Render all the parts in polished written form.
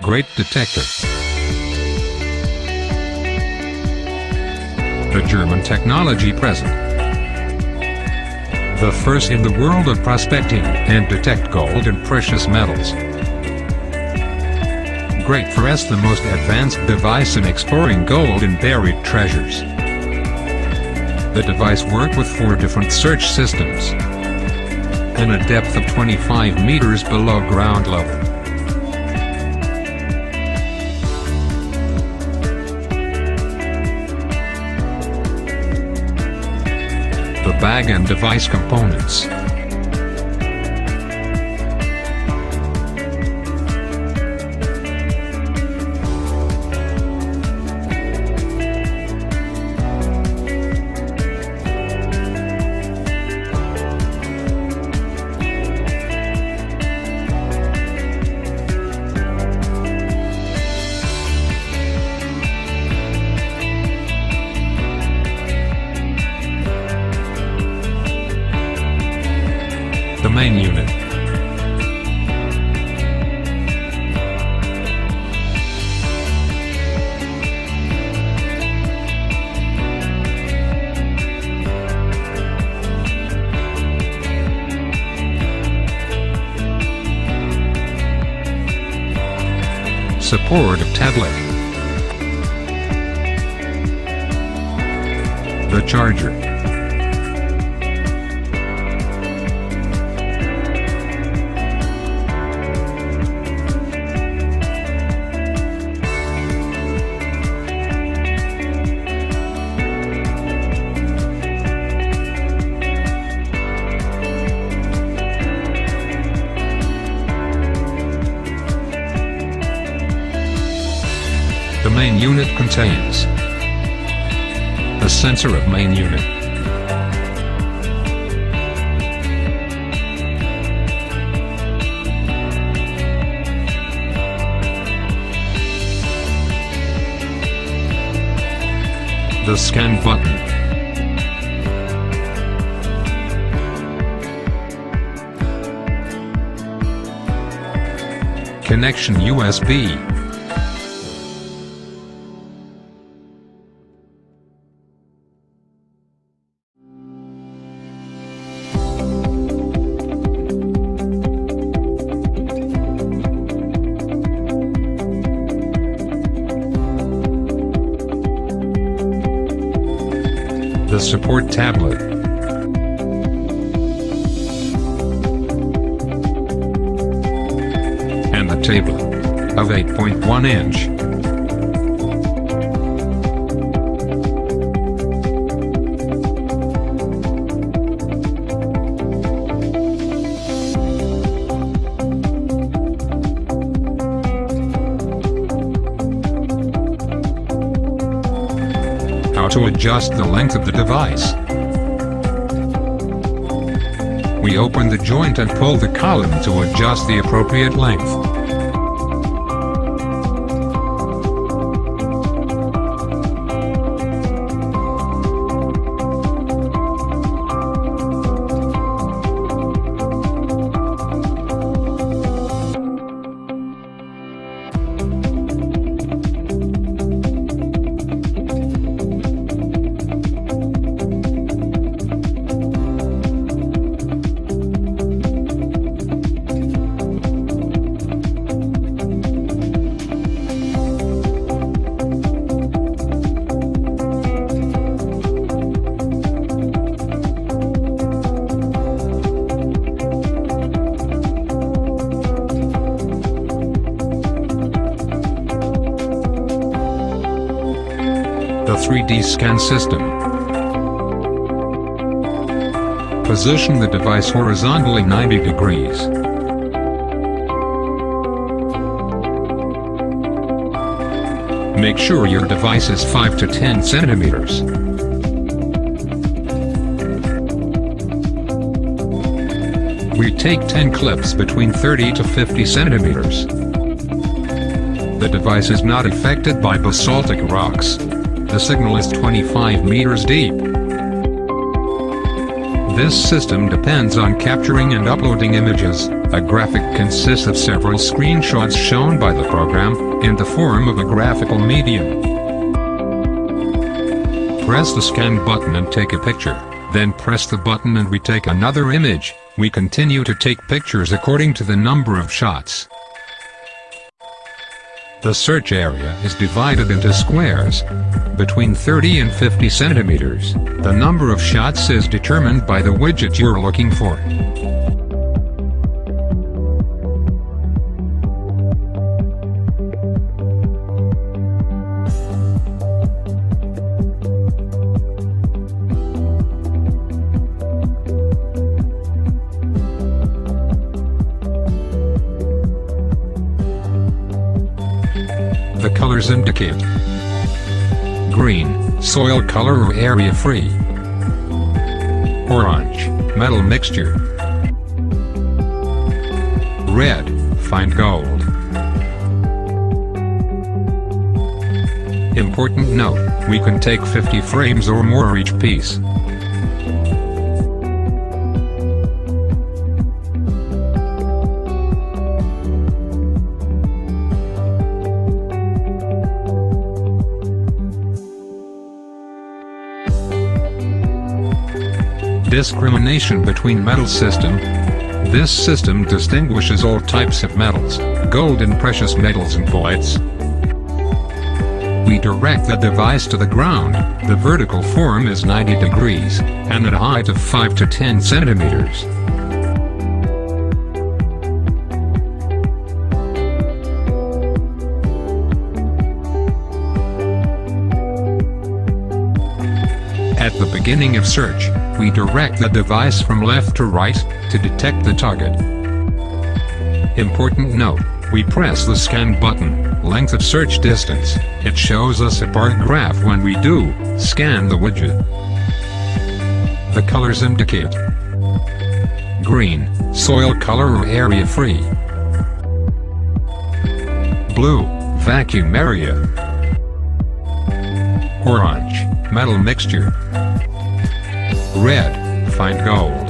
great detector. The German technology present. The first in the world of prospecting and detect gold and precious metals. Great for us, the most advanced device in exploring gold and buried treasures. The device worked with 4 different search systems and a depth of 25 meters below ground level. The bag and device components. The main unit. Supportive tablet. The charger. The main unit contains the sensor of main unit, the scan button, connection USB, the support tablet, and the table of 8.1 inch. How to adjust the length of the device. We open the joint and pull the column to adjust the appropriate length. The 3D scan system. Position the device horizontally 90 degrees. Make sure your device is 5 to 10 centimeters. We take 10 clips between 30 to 50 centimeters. The device is not affected by basaltic rocks. The signal is 25 meters deep. This system depends on capturing and uploading images. A graphic consists of several screenshots shown by the program, in the form of a graphical medium. Press the scan button and take a picture, then press the button and we take another image. We continue to take pictures according to the number of shots. The search area is divided into squares, between 30 and 50 centimeters. The number of shots is determined by the widget you're looking for. The colors indicate: green, soil color or area free; orange, metal mixture; red, fine gold. Important note: we can take 50 frames or more each piece. Discrimination between metal system. This system distinguishes all types of metals, gold and precious metals and bullets. We direct the device to the ground. The vertical form is 90 degrees, and at a height of 5 to 10 centimeters. At the beginning of search, we direct the device from left to right, to detect the target. Important note: we press the scan button, length of search distance. It shows us a bar graph when we do scan the widget. The colors indicate: green, soil color or area free; blue, vacuum area; orange, metal mixture; red, fine gold.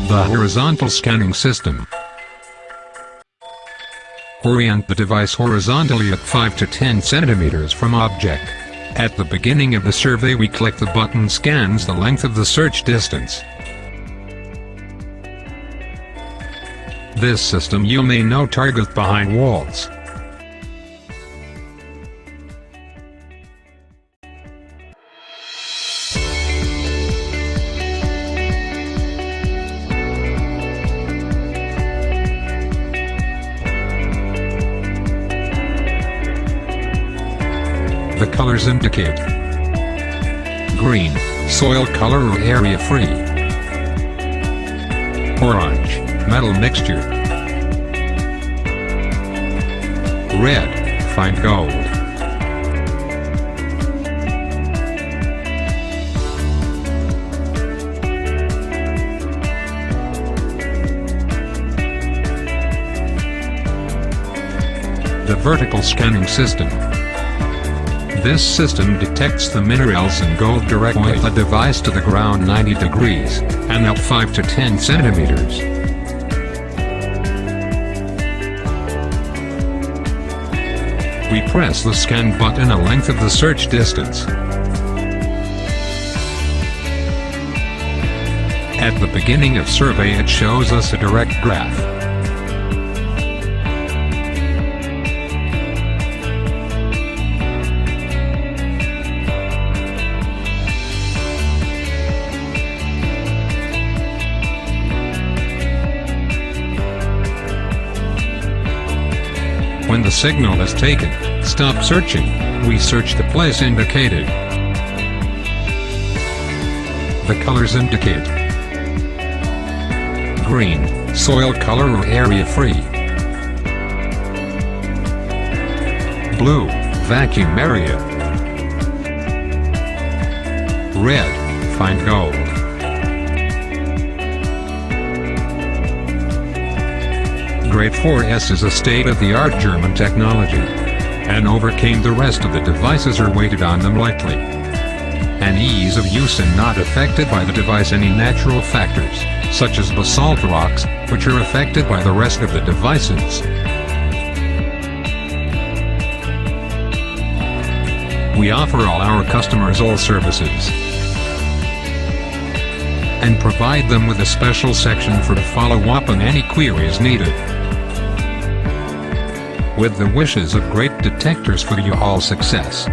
The horizontal scanning system. Orient the device horizontally at 5 to 10 centimeters from object. At the beginning of the survey, we click the button scans the length of the search distance. This system you may know target behind walls. The colors indicate: green, soil color or area free; orange, metal mixture; red, fine gold. The vertical scanning system. This system detects the minerals and gold directly with the device to the ground 90 degrees, and at 5 to 10 centimeters. We press the scan button a length of the search distance. At the beginning of survey, it shows us a direct graph. When the signal is taken, stop searching. We search the place indicated. The colors indicate: green, soil color or area free. Blue, vacuum area. Red, find gold. Grade 4S is a state-of-the-art German technology, and overcame the rest of the devices or weighted on them lightly. An ease of use and not affected by the device any natural factors, such as basalt rocks, which are affected by the rest of the devices. We offer all our customers all services and provide them with a special section for to follow up on any queries needed. With the wishes of great detectors for your all success.